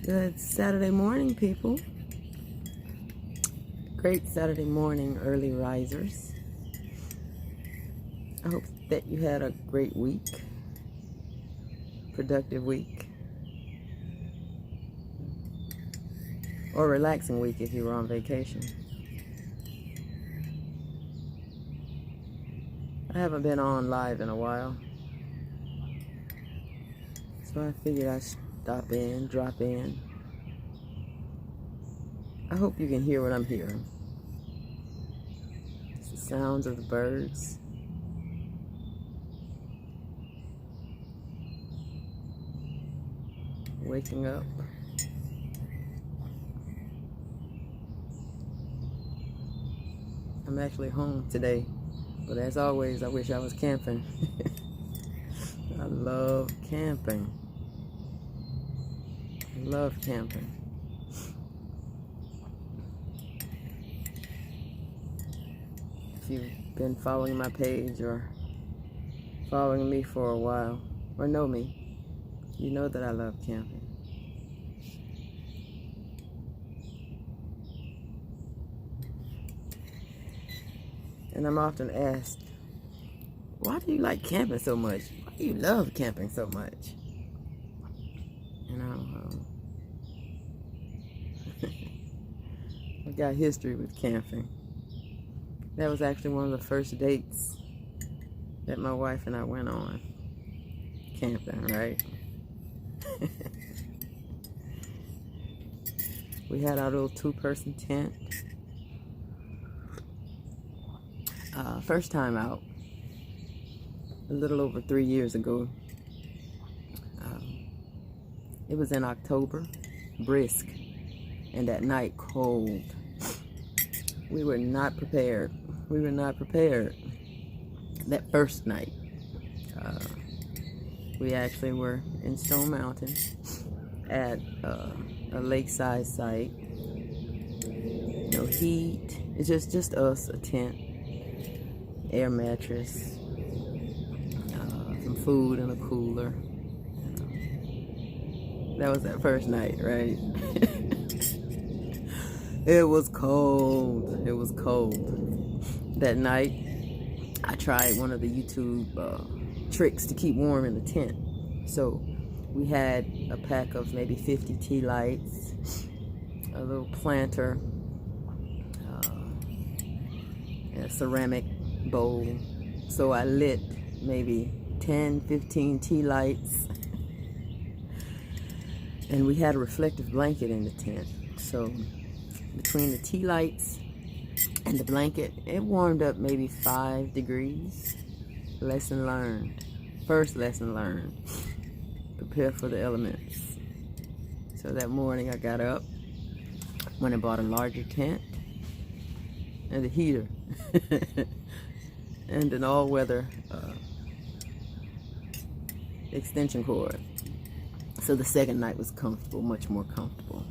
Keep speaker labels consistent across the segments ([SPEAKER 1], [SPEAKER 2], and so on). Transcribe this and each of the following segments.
[SPEAKER 1] Good Saturday morning, people. Great Saturday morning, early risers. I hope that you had a great week, productive week, or relaxing week if you were on vacation. I haven't been on live in a while, so I figured I'd stop in, drop in. I hope you can hear what I'm hearing. It's the sounds of the birds. Waking up. I'm actually home today, but as always, I wish I was camping. I love camping. I love camping. If you've been following my page or following me for a while, or know me, you know that I love camping. And I'm often asked, why do you like camping so much? Why do you love camping so much? You know, I've got history with camping. That was actually one of the first dates that my wife and I went on. Camping, right? We had our little two-person tent. First time out, a little over 3 years ago. It was in October, brisk, and at night cold. We were not prepared. We were not prepared that first night. We actually were in Stone Mountain at a lakeside site. No heat. It's just us, a tent, air mattress, some food in a cooler. That was that first night, right? It was cold. It was cold. That night, I tried one of the YouTube tricks to keep warm in the tent. So we had a pack of maybe 50 tea lights, a little planter, a ceramic bowl. So I lit maybe 10, 15 tea lights. And we had a reflective blanket in the tent. So between the tea lights and the blanket, it warmed up maybe 5 degrees. Lesson learned. First lesson learned. Prepare for the elements. So that morning I got up, went and bought a larger tent and a heater and an all-weather extension cord. So the second night was comfortable, much more comfortable.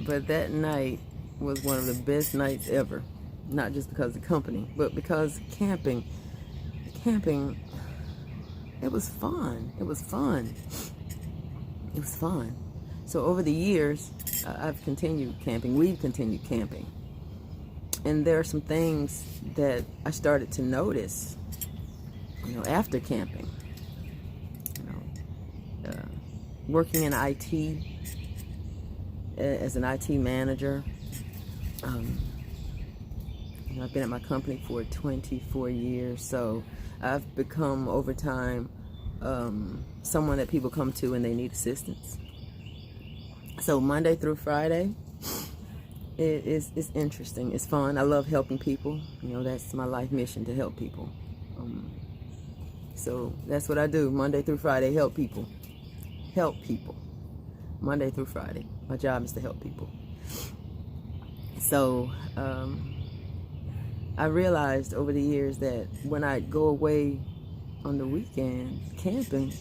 [SPEAKER 1] But that night was one of the best nights ever. Not just because of the company, but because camping, it was fun. It was fun. It was fun. So over the years, I've continued camping. We've continued camping. And there are some things that I started to notice, after camping. Working in IT, as an IT manager. I've been at my company for 24 years, so I've become, over time, someone that people come to when they need assistance. So Monday through Friday, it's interesting. It's fun. I love helping people. That's my life mission, to help people. So that's what I do, Monday through Friday, help people. Help people. Monday through Friday. My job is to help people. So I realized over the years that when I go away on the weekend camping,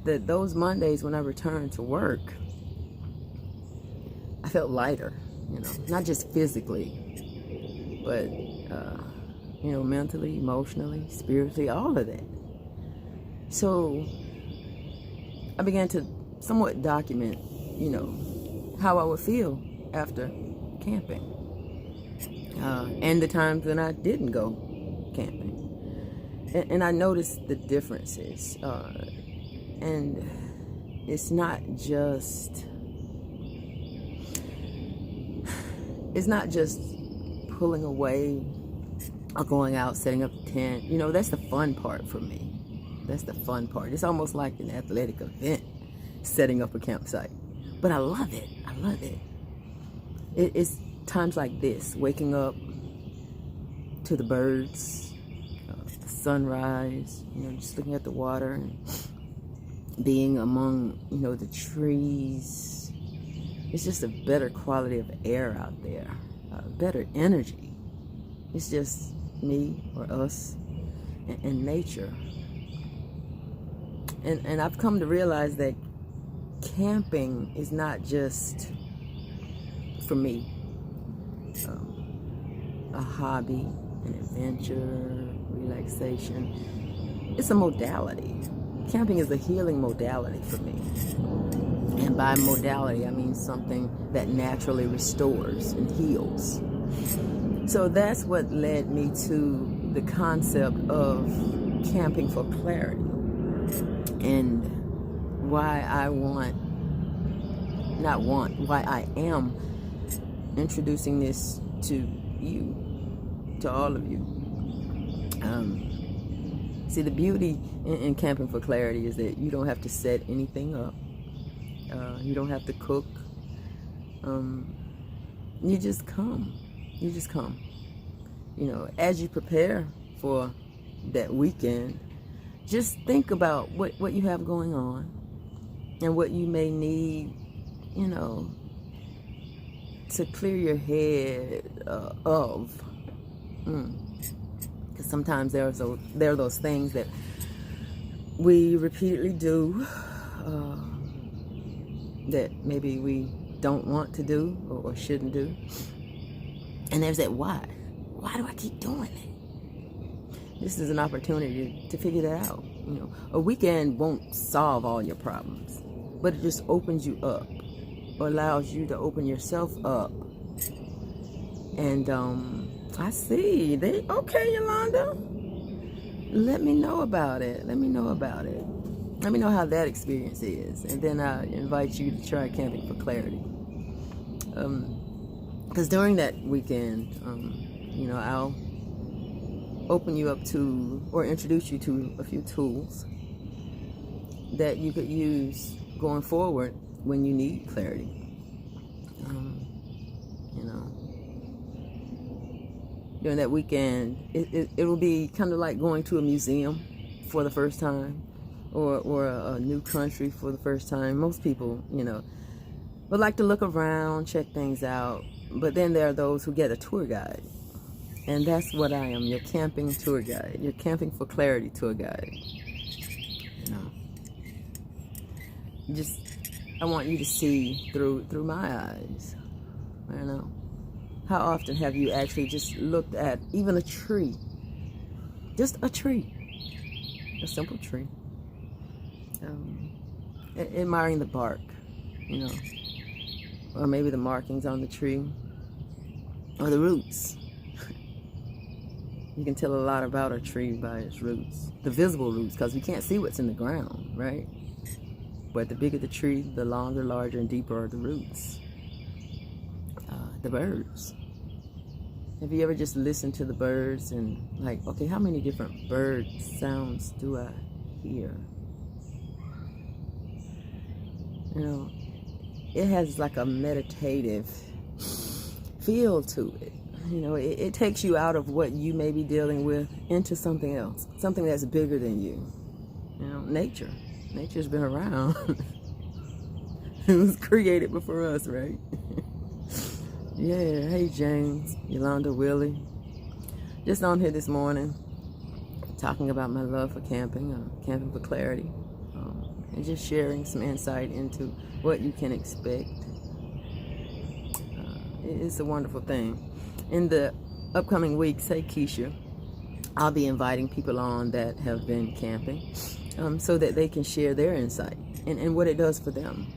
[SPEAKER 1] that those Mondays when I return to work, I felt lighter, not just physically, but mentally, emotionally, spiritually, all of that. So I began to somewhat document, you know, how I would feel after camping. And the times when I didn't go camping. And I noticed the differences. And it's not just pulling away or going out, setting up the tent. You know, that's the fun part for me. That's the fun part. It's almost like an athletic event, setting up a campsite. But I love it. I love it. It's times like this, waking up to the birds, the sunrise, you know, just looking at the water and being among, you know, the trees. It's just a better quality of air out there, better energy. It's just me or us and nature. And I've come to realize that camping is not just, for me, a hobby, an adventure, relaxation. It's a modality. Camping is a healing modality for me. And by modality, I mean something that naturally restores and heals. So that's what led me to the concept of camping for clarity, and why I am introducing this to you, to all of you. See, the beauty in camping for clarity is that you don't have to set anything up. You don't have to cook. You just come. You just come. You know, as you prepare for that weekend, just think about what you have going on and what you may need, you know, to clear your head of. Because sometimes there are those things that we repeatedly do that maybe we don't want to do or shouldn't do. And there's that why. Why do I keep doing it? This is an opportunity to figure that out. You know, a weekend won't solve all your problems, but it just opens you up, or allows you to open yourself up. And I see. Okay, Yolanda. Let me know about it. Let me know about it. Let me know how that experience is. And then I invite you to try camping for clarity. Because during that weekend, you know, I'll open you up to, or introduce you to, a few tools that you could use going forward when you need clarity. You know, during that weekend, it will be kind of like going to a museum for the first time, or a new country for the first time. Most people, you know, would like to look around, check things out, but then there are those who get a tour guide. And that's what I am, your camping tour guide, your camping for clarity tour guide. You know, I want you to see through my eyes. I don't know. How often have you actually just looked at even a tree? Just a tree. A simple tree. Admiring the bark, you know. Or maybe the markings on the tree. Or the roots. You can tell a lot about a tree by its roots. The visible roots, because we can't see what's in the ground, right? But the bigger the tree, the longer, larger, and deeper are the roots. The birds. Have you ever just listened to the birds and like, okay, how many different bird sounds do I hear? You know, it has like a meditative feel to it. You know, it takes you out of what you may be dealing with into something else, something that's bigger than you. You know, nature. Nature's been around. It was created before us, right? Yeah, hey James, Yolanda, Willie. Just on here this morning, talking about my love for camping, camping for clarity, and just sharing some insight into what you can expect. It's a wonderful thing. In the upcoming weeks, hey Keisha, I'll be inviting people on that have been camping. so that they can share their insight and what it does for them.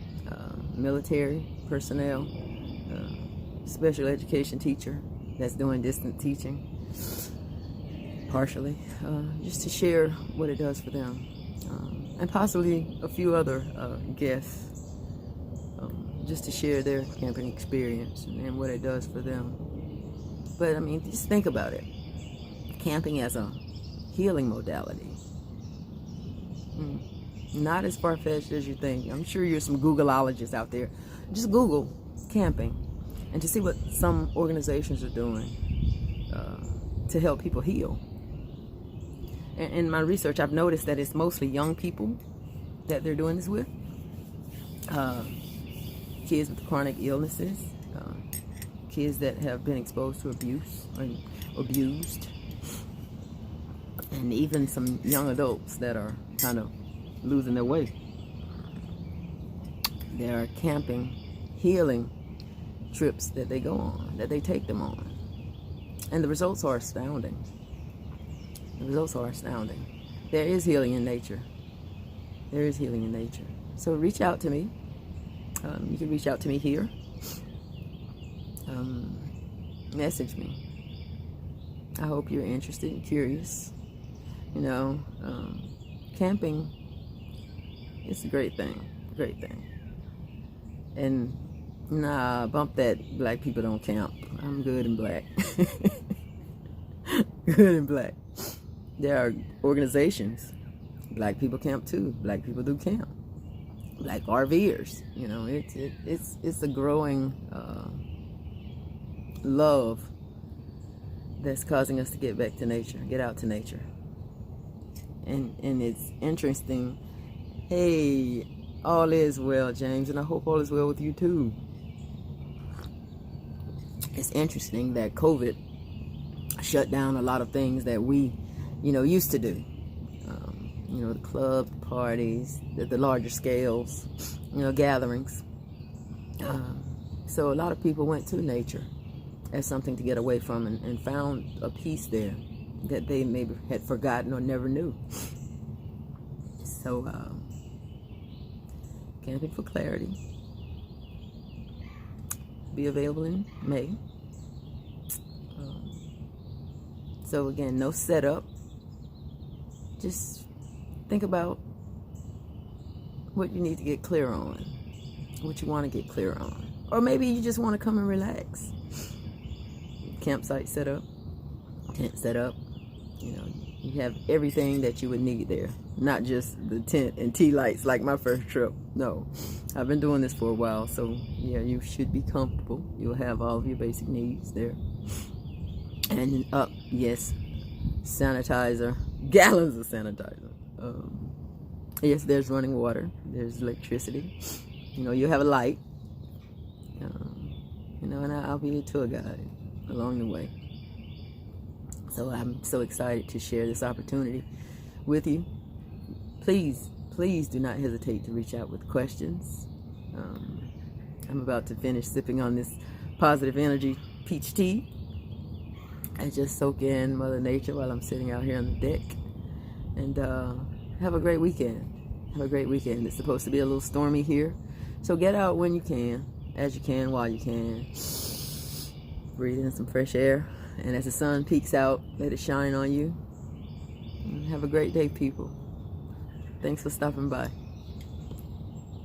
[SPEAKER 1] Military personnel, special education teacher that's doing distant teaching, partially, just to share what it does for them, and possibly a few other guests, just to share their camping experience and what it does for them. But I mean, just think about it. Camping as a healing modality. Not as far-fetched as you think. I'm sure you're some Googleologists out there. Just Google camping and to see what some organizations are doing to help people heal. And in my research, I've noticed that it's mostly young people that they're doing this with. Kids with chronic illnesses, kids that have been exposed to abuse or abused, and even some young adults that are kind of losing their way. There are camping, healing trips that they go on, that they take them on. And the results are astounding. The results are astounding. There is healing in nature. There is healing in nature. So reach out to me. You can reach out to me here. Message me. I hope you're interested and curious. You know, camping, it's a great thing. Great thing. And nah, bump that black people don't camp. I'm good and black. Good and black. There are organizations. Black people camp too. Black people do camp. Black RVers. You know, it's a growing love that's causing us to get back to nature, get out to nature. And it's interesting. Hey, all is well, James, and I hope all is well with you too. It's interesting that COVID shut down a lot of things that we, used to do. The club, the parties, the larger scales, gatherings. So a lot of people went to nature as something to get away from and found a peace there that they maybe had forgotten or never knew. So, Camping for Clarity be available in May. So again, no setup. Just think about what you need to get clear on, what you want to get clear on. Or maybe you just want to come and relax. Campsite set up, tent set up. You have everything that you would need there. Not just the tent and tea lights like my first trip. No, I've been doing this for a while, so yeah, you should be comfortable. You'll have all of your basic needs there. And yes, sanitizer, gallons of sanitizer. Yes, there's running water. There's electricity. You'll have a light. And I'll be a tour guide along the way. So I'm so excited to share this opportunity with you. Please do not hesitate to reach out with questions. I'm about to finish sipping on this positive energy peach tea. I just soak in Mother Nature while I'm sitting out here on the deck. And have a great weekend. Have a great weekend. It's supposed to be a little stormy here. So get out when you can, as you can, while you can. Breathe in some fresh air. And as the sun peeks out, let it shine on you. And have a great day, people. Thanks for stopping by.